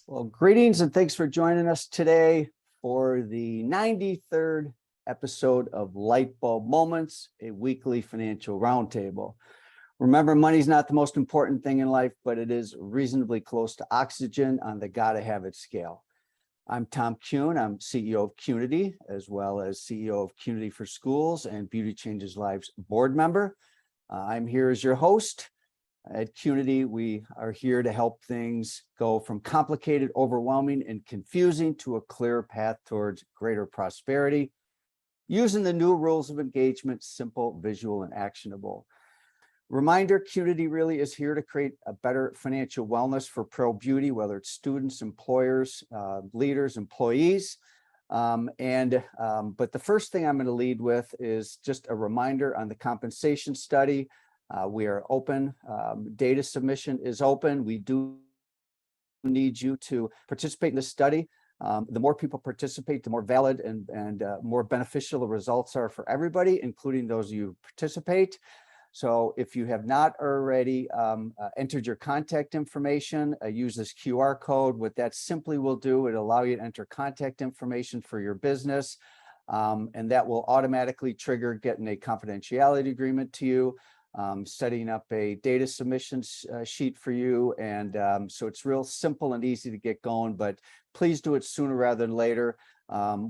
Well, greetings and thanks for joining us today for the 93rd episode of Light Bulb Moments, a weekly financial roundtable. Remember, money's not the most important thing in life, but it is reasonably close to oxygen on the gotta have it scale. I'm Tom Kuhn. I'm CEO of Qnity, as well as CEO of Qnity for Schools and Beauty Changes Lives board member. I'm here as your host. At Qnity, we are here to help things go from complicated, overwhelming, and confusing to a clear path towards greater prosperity, using the new rules of engagement, simple, visual, and actionable. Reminder, Qnity really is here to create a better financial wellness for pro beauty, whether it's students, employers, leaders, employees. But the first thing I'm going to lead with is just a reminder on the compensation study. We are open. Data submission is open. We do need you to participate in the study. The more people participate, the more valid and more beneficial the results are for everybody, including those you participate. So if you have not already entered your contact information, use this QR code. What that simply will do, it'll allow you to enter contact information for your business. And that will automatically trigger getting a confidentiality agreement to you. Setting up a data submission sheet for you. And so it's real simple and easy to get going, but please do it sooner rather than later.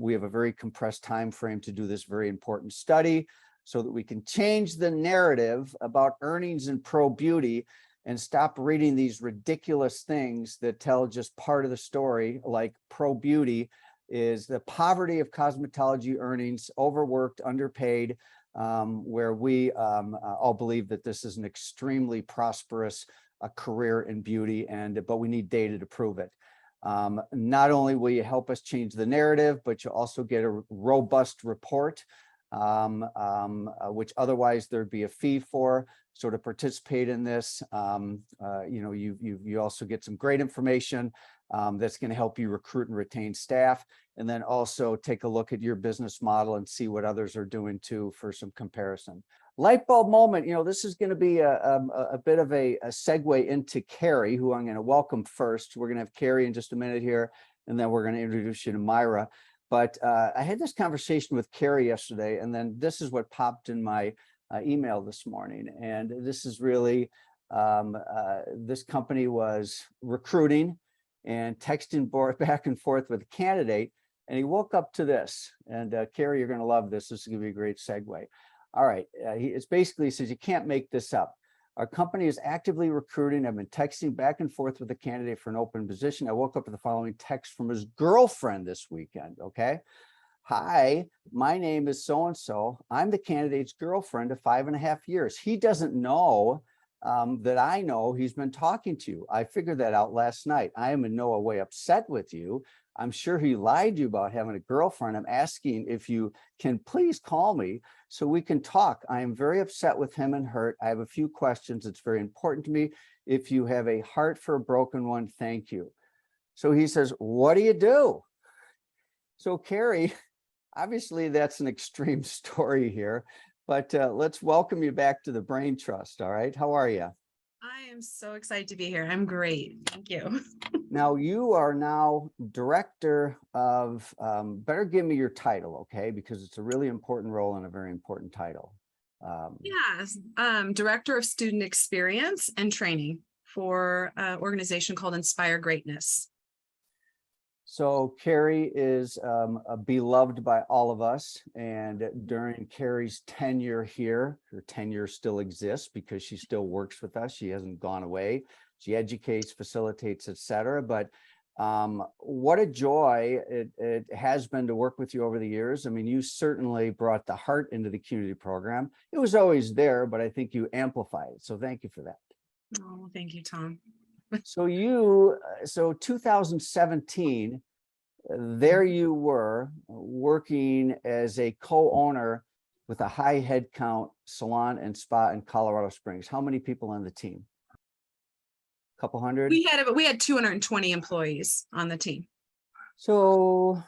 We have a very compressed time frame to do this very important study so that we can change the narrative about earnings in pro beauty and stop reading these ridiculous things that tell just part of the story, like pro beauty is the poverty of cosmetology earnings, overworked, underpaid, where we all believe that this is an extremely prosperous career in beauty, but we need data to prove it. Not only will you help us change the narrative, but you'll also get a robust report, which otherwise there'd be a fee for. So to participate in this, you also get some great information that's going to help you recruit and retain staff, and then also take a look at your business model and see what others are doing too for some comparison. Light bulb moment, this is going to be a bit of a segue into Carrie, who I'm going to welcome first. We're going to have Carrie in just a minute here, and then we're going to introduce you to Myra. But I had this conversation with Carrie yesterday, and then this is what popped in my email this morning. And this is really, this company was recruiting and texting back and forth with a candidate, and he woke up to this. And Carrie, you're going to love this. This is going to be a great segue. All right. It's basically, he says, you can't make this up. Our company is actively recruiting. I've been texting back and forth with a candidate for an open position. I woke up with the following text from his girlfriend this weekend. Okay. Hi, my name is so-and-so. I'm the candidate's girlfriend of 5.5 years. He doesn't know that I know he's been talking to you. I figured that out last night. I am in no way upset with you. I'm sure he lied to you about having a girlfriend. I'm asking if you can please call me so we can talk. I am very upset with him and hurt. I have a few questions. It's very important to me. If you have a heart for a broken one, thank you. So he says, what do you do? So Carrie, obviously that's an extreme story here, but let's welcome you back to the Brain Trust. All right. How are you? I am so excited to be here. I'm great. Thank you. Now you are now director of, better give me your title, okay? Because it's a really important role and a very important title. Yes, Director of Student Experience and Training for an organization called Inspire Greatness. So Carrie is beloved by all of us, and during Carrie's tenure here, her tenure still exists because she still works with us. She hasn't gone away. She educates, facilitates, etc. But what a joy it has been to work with you over the years. I mean, you certainly brought the heart into the Qnity program. It was always there, but I think you amplified it. So thank you for that. Oh, thank you, Tom. So 2017, there you were working as a co-owner with a high headcount salon and spa in Colorado Springs. How many people on the team? A couple hundred? We had 220 employees on the team. So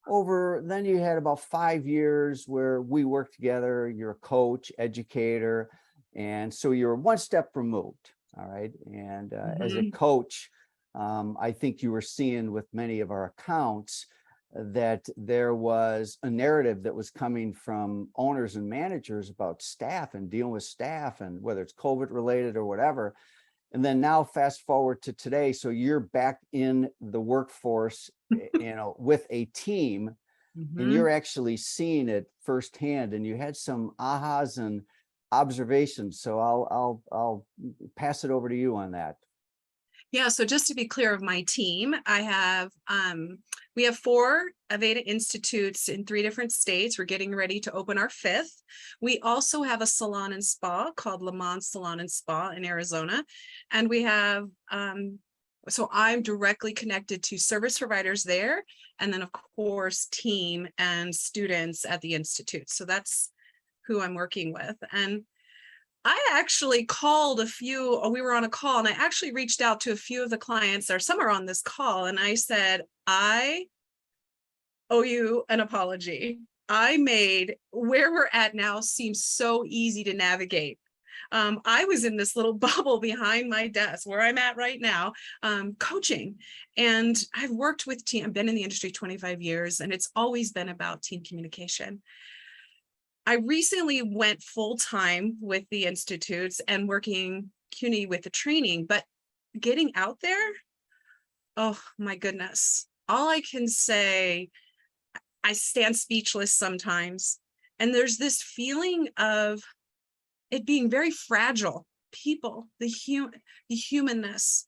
then you had about 5 years where we worked together. You're a coach, educator, and so you're one step removed. All right. And as a coach, I think you were seeing with many of our accounts that there was a narrative that was coming from owners and managers about staff and dealing with staff, and whether it's COVID related or whatever. And then now fast forward to today. So you're back in the workforce, with a team, and you're actually seeing it firsthand, and you had some ahas and observations. So I'll pass it over to you on that. Yeah, so just to be clear of my team, we have 4 Aveda Institutes in 3 different states. We're getting ready to open our 5th. We also have a salon and spa called Le Mans Salon and Spa in Arizona. And we have, so I'm directly connected to service providers there. And then of course, team and students at the Institute. So that's who I'm working with. And I actually called we were on a call, and I actually reached out to a few of the clients, or some are on this call, and I said, I owe you an apology. I made where we're at now seem so easy to navigate. I was in this little bubble behind my desk where I'm at right now, coaching, and I've worked with team. I've been in the industry 25 years, and it's always been about team communication. I recently went full-time with the institutes and working Qnity with the training, but getting out there, oh my goodness. All I can say, I stand speechless sometimes. And there's this feeling of it being very fragile. People, the humanness,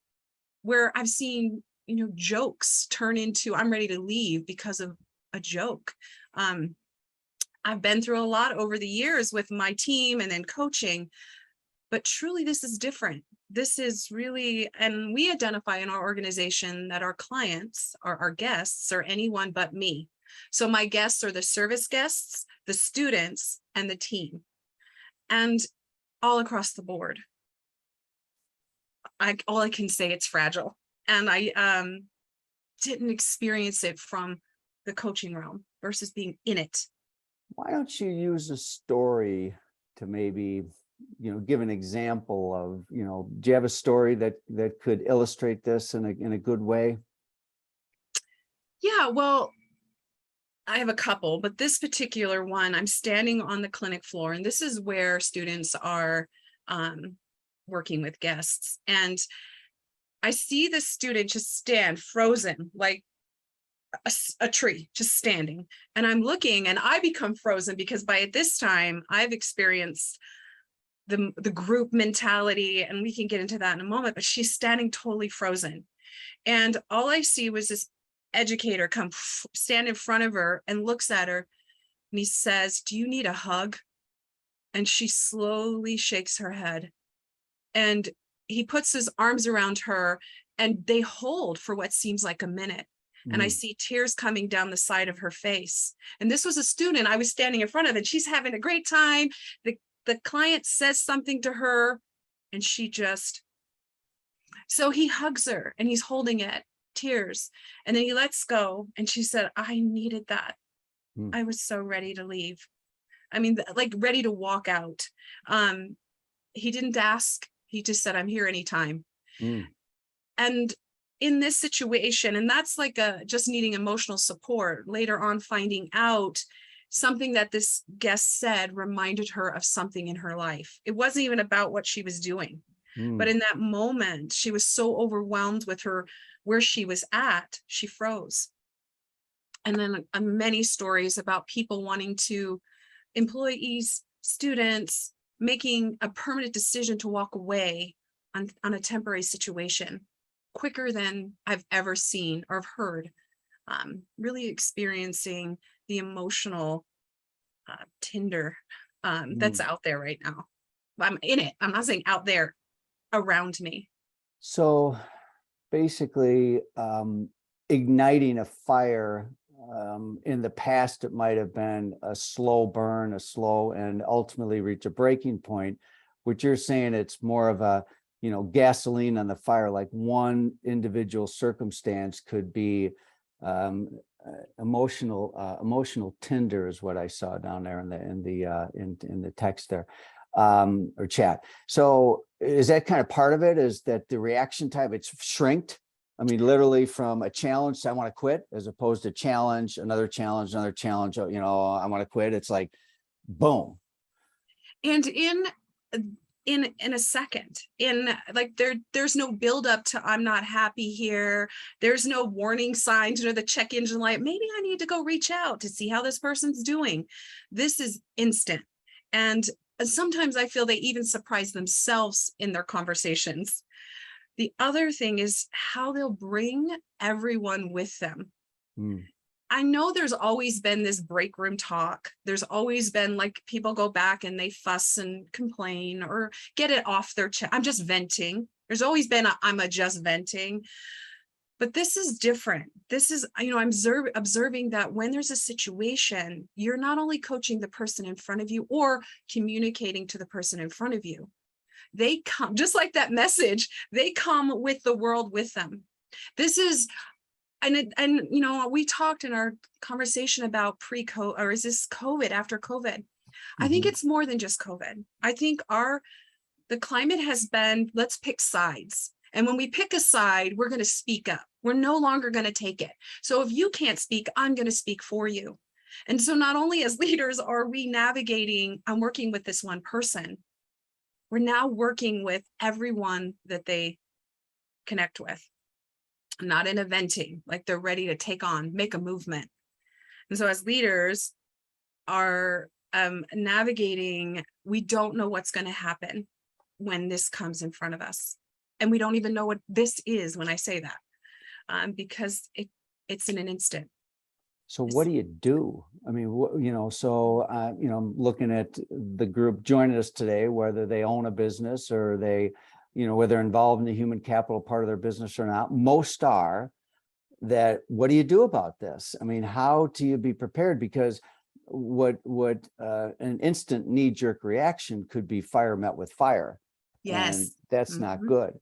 where I've seen, jokes turn into, I'm ready to leave because of a joke. I've been through a lot over the years with my team and then coaching, but truly this is different. This is really, and we identify in our organization that our clients are our guests are anyone but me. So my guests are the service guests, the students, and the team, and all across the board. All I can say, it's fragile. And I didn't experience it from the coaching realm versus being in it. Why don't you use a story to maybe, give an example of, do you have a story that could illustrate this in a good way? Yeah, well, I have a couple, but this particular one, I'm standing on the clinic floor, and this is where students are working with guests. And I see the student just stand frozen, like a tree, just standing. And I'm looking, and I become frozen because by this time I've experienced the group mentality, and we can get into that in a moment, but she's standing totally frozen. And all I see was this educator stand in front of her and looks at her, and he says, "Do you need a hug?" And she slowly shakes her head, and he puts his arms around her, and they hold for what seems like a minute. And I see tears coming down the side of her face. And this was a student I was standing in front of, and she's having a great time. The client says something to her, and she just, so he hugs her and he's holding it, tears. And then he lets go. And she said, "I needed that. I was so ready to leave." I mean, like ready to walk out. He didn't ask. He just said, "I'm here anytime." And in this situation, and that's like just needing emotional support, later on finding out something that this guest said reminded her of something in her life. It wasn't even about what she was doing, but in that moment, she was so overwhelmed with where she was at, she froze. And then many stories about people wanting to, employees, students, making a permanent decision to walk away on a temporary situation quicker than I've ever seen or heard. Really experiencing the emotional tinder that's out there right now. I'm in it. I'm not saying out there, around me. So basically, igniting a fire, in the past, it might have been a slow burn, and ultimately reach a breaking point. What you're saying, it's more of a, gasoline on the fire, like one individual circumstance could be emotional tinder is what I saw down there in the text there, or chat. So is that kind of part of it? Is that the reaction time, it's shrinked I mean, literally from a challenge to I want to quit, as opposed to challenge, another challenge, you know, I want to quit. It's like, boom. And in a second, in like there's no buildup to I'm not happy here. There's no warning signs, you know, the check engine light. Maybe I need to go reach out to see how this person's doing. This is instant. And sometimes I feel they even surprise themselves in their conversations. The other thing is how they'll bring everyone with them. Mm. I know there's always been this break room talk. There's always been like people go back and they fuss and complain or get it off their chest. I'm just venting. There's always been I'm just venting. But this is different. This is, you know, I'm observing that when there's a situation, you're not only coaching the person in front of you or communicating to the person in front of you. They come, just like that message, they come with the world with them. This is, and you know, we talked in our conversation about pre-COVID, or is this COVID, after COVID? I think it's more than just COVID. I think the climate has been, let's pick sides. And when we pick a side, we're going to speak up. We're no longer going to take it. So if you can't speak, I'm going to speak for you. And so not only as leaders are we navigating, I'm working with this one person, we're now working with everyone that they connect with, not in a venting, like they're ready to take on, make a movement. And so as leaders are navigating, we don't know what's going to happen when this comes in front of us. And we don't even know what this is when I say that, because it's in an instant. So what do you do? I mean, you know, so, you know, I'm looking at the group joining us today, whether they own a business or they, you know, whether they're involved in the human capital part of their business or not. Most are. That, what do you do about this? I mean, how do you be prepared? Because what an instant knee-jerk reaction could be fire met with fire. Yes. And that's not good.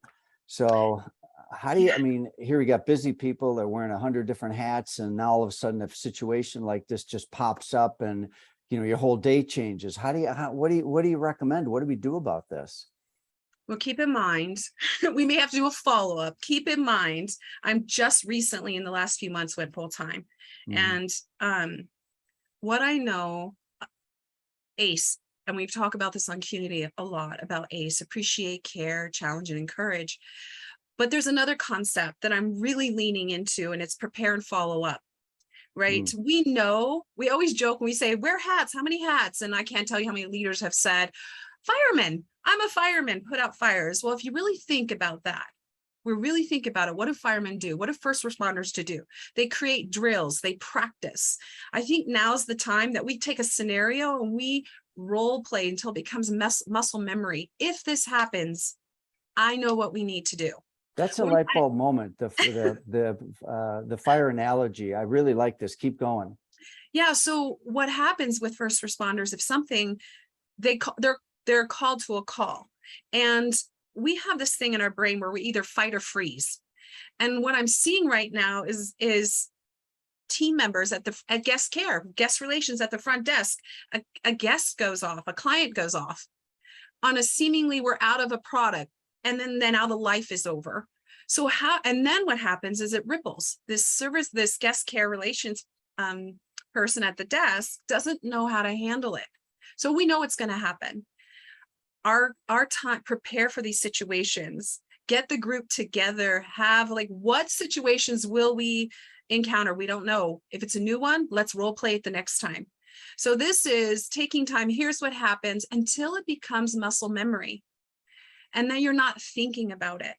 So how do you, I mean, here we got busy people, they're wearing 100 different hats, and now all of a sudden a situation like this just pops up and, you know, your whole day changes. What do you recommend? What do we do about this? Well, keep in mind, we may have to do a follow-up. Keep in mind, I'm just recently in the last few months went full-time. And what I know, ACE, and we've talked about this on Qnity a lot, about ACE, appreciate, care, challenge, and encourage. But there's another concept that I'm really leaning into, and it's prepare and follow up. Right. We know, we always joke when we say, wear hats, how many hats? And I can't tell you how many leaders have said, fireman, I'm a fireman, put out fires. Well, if you really think about that, we really think about it. What do firemen do? What do first responders do? They create drills, they practice. I think now's the time that we take a scenario and we role play until it becomes muscle memory. If this happens, I know what we need to do. That's a light bulb moment. The fire analogy. I really like this. Keep going. Yeah. So what happens with first responders, if something, they're called to a call, and we have this thing in our brain where we either fight or freeze. And what I'm seeing right now is team members at guest care, guest relations at the front desk. A guest goes off, a client goes off on a seemingly we're out of a product. And then now the life is over. So and then what happens is it ripples. This guest care relations person at the desk doesn't know how to handle it. So we know it's going to happen. Our time, prepare for these situations, get the group together, have like, what situations will we encounter? We don't know. If it's a new one, let's role play it the next time. So this is taking time. Here's what happens until it becomes muscle memory. And then you're not thinking about it.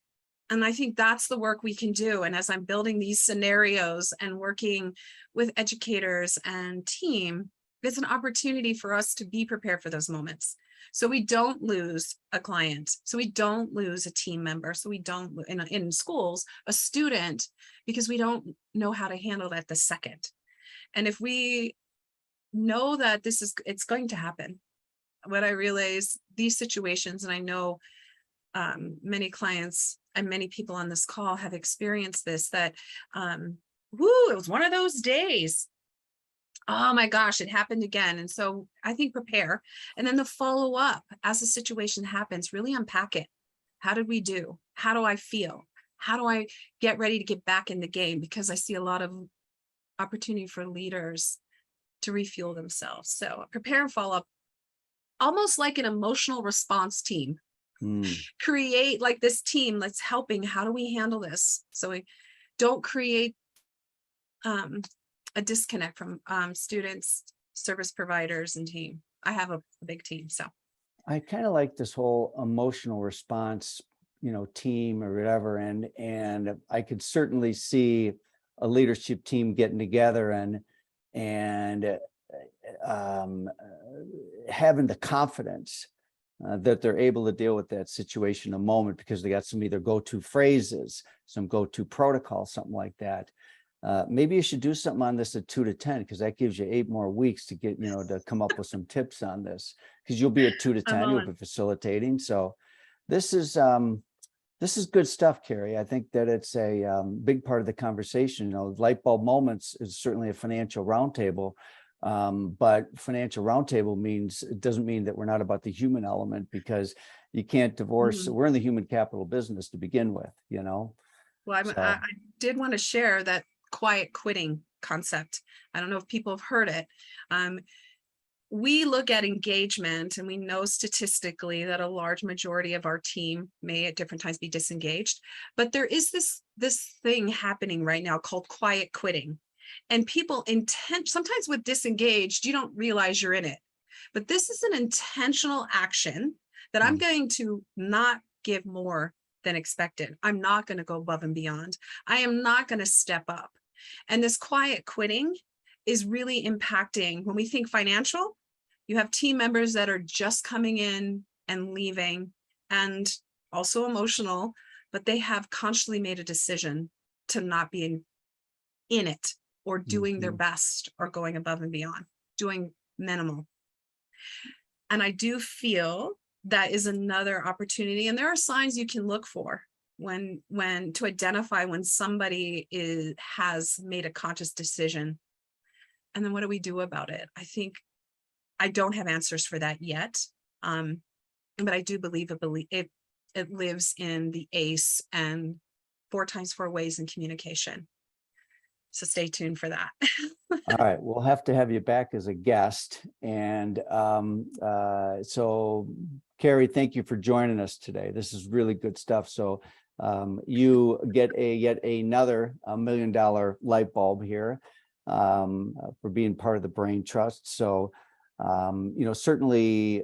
And I think that's the work we can do. And as I'm building these scenarios and working with educators and team, it's an opportunity for us to be prepared for those moments. So we don't lose a client. So we don't lose a team member. So we don't, in schools, a student, because we don't know how to handle that the second. And if we know that it's going to happen, what I realize, these situations, and I know many clients and many people on this call have experienced this, that, it was one of those days. Oh my gosh, it happened again. And so I think prepare, and then the follow up as the situation happens, really unpack it. How did we do? How do I feel? How do I get ready to get back in the game? Because I see a lot of opportunity for leaders to refuel themselves. So prepare and follow up, almost like an emotional response team. Create like this team that's helping. How do we handle this? So we don't create a disconnect from students, service providers, and team. I have a big team, so. I kind of like this whole emotional response, team or whatever. And I could certainly see a leadership team getting together and having the confidence that they're able to deal with that situation in a moment because they got some either go-to phrases, some go-to protocol, something like that. Maybe you should do something on this at 2 to 10 because that gives you 8 more weeks to get, to come up with some tips on this because you'll be at 2 to 10, you'll be facilitating. So this is good stuff, Carrie. I think that it's a big part of the conversation. Light bulb moments is certainly a financial roundtable. But financial roundtable doesn't mean that we're not about the human element because you can't divorce. We're in the human capital business to begin with, Well, I did want to share that quiet quitting concept. I don't know if people have heard it. We look at engagement and we know statistically that a large majority of our team may at different times be disengaged, but there is this thing happening right now called quiet quitting. And people sometimes with disengaged, you don't realize you're in it, but this is an intentional action that I'm going to not give more than expected. I'm not going to go above and beyond. I am not going to step up. And this quiet quitting is really impacting when we think financial. You have team members that are just coming in and leaving and also emotional, but they have consciously made a decision to not be in it or doing their best or going above and beyond, doing minimal. And I do feel that is another opportunity. And there are signs you can look for when to identify when somebody has made a conscious decision. And then what do we do about it? I think I don't have answers for that yet. But I do believe it lives in the ACE and 4 times 4 ways in communication. So stay tuned for that. All right, we'll have to have you back as a guest. And so, Carrie, thank you for joining us today. This is really good stuff. So you get yet another $1 million light bulb here for being part of the Brain Trust. So, certainly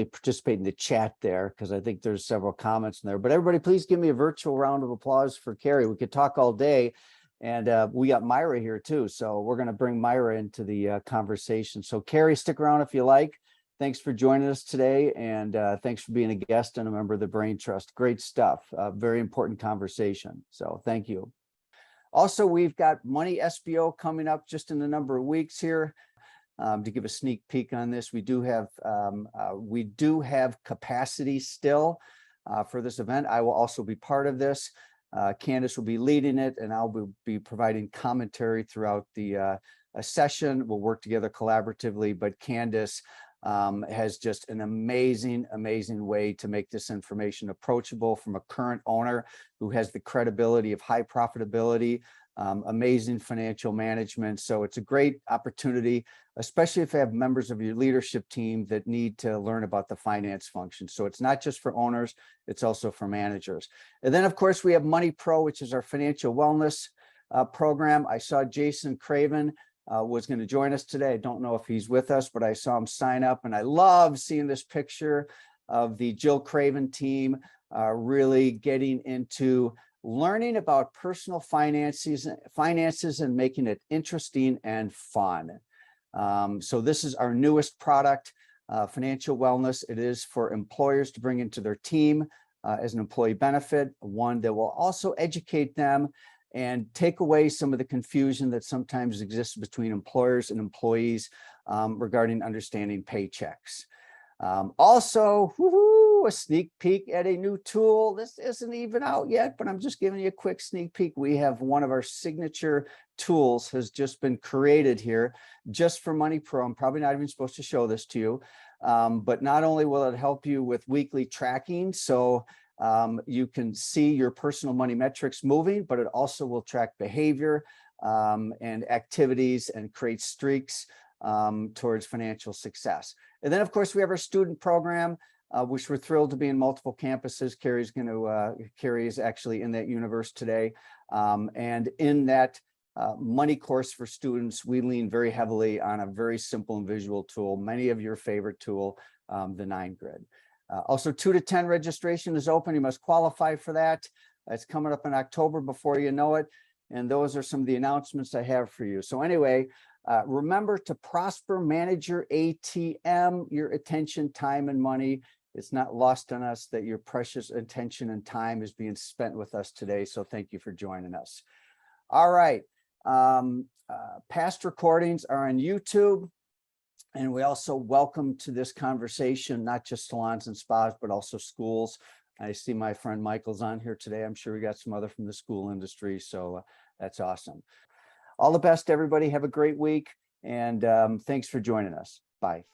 participate in the chat there because I think there's several comments in there. But everybody, please give me a virtual round of applause for Carrie. We could talk all day. And we got Myra here too. So we're going to bring Myra into the conversation. So Carrie, stick around if you like. Thanks for joining us today. And thanks for being a guest and a member of the Brain Trust. Great stuff. Very important conversation. So thank you. Also, we've got Money SBO coming up just in a number of weeks here. To give a sneak peek on this, we do have capacity still for this event. I will also be part of this. Candace will be leading it, and I'll be providing commentary throughout the session. We'll work together collaboratively, but Candace has just an amazing way to make this information approachable from a current owner who has the credibility of high profitability, amazing financial management. So it's a great opportunity, especially if you have members of your leadership team that need to learn about the finance function. So it's not just for owners, it's also for managers. And then of course we have Money Pro, which is our financial wellness program. I saw Jason Craven was going to join us today. I don't know if he's with us, but I saw him sign up, and I love seeing this picture of the Jill Craven team really getting into learning about personal finances and making it interesting and fun. So this is our newest product, financial wellness. It is for employers to bring into their team as an employee benefit, one that will also educate them and take away some of the confusion that sometimes exists between employers and employees regarding understanding paychecks. Also, a sneak peek at a new tool. This isn't even out yet, but I'm just giving you a quick sneak peek. We have one of our signature tools has just been created here just for Money Pro. I'm probably not even supposed to show this to you, but not only will it help you with weekly tracking, so You can see your personal money metrics moving, but it also will track behavior and activities and create streaks towards financial success. And then, of course, we have our student program, which we're thrilled to be in multiple campuses. Carrie is actually in that universe today. And in that money course for students, we lean very heavily on a very simple and visual tool, many of your favorite tool, the 9 Grid. Also, 2 to 10 registration is open. You must qualify for that. It's coming up in October before you know it. And those are some of the announcements I have for you. So anyway, remember to prosper, manage your ATM, your attention, time, and money. It's not lost on us that your precious attention and time is being spent with us today. So thank you for joining us. All right. Past recordings are on YouTube. And we also welcome to this conversation, not just salons and spas, but also schools. I see my friend Michael's on here today. I'm sure we got some other from the school industry. So that's awesome. All the best, everybody. Have a great week. And thanks for joining us. Bye.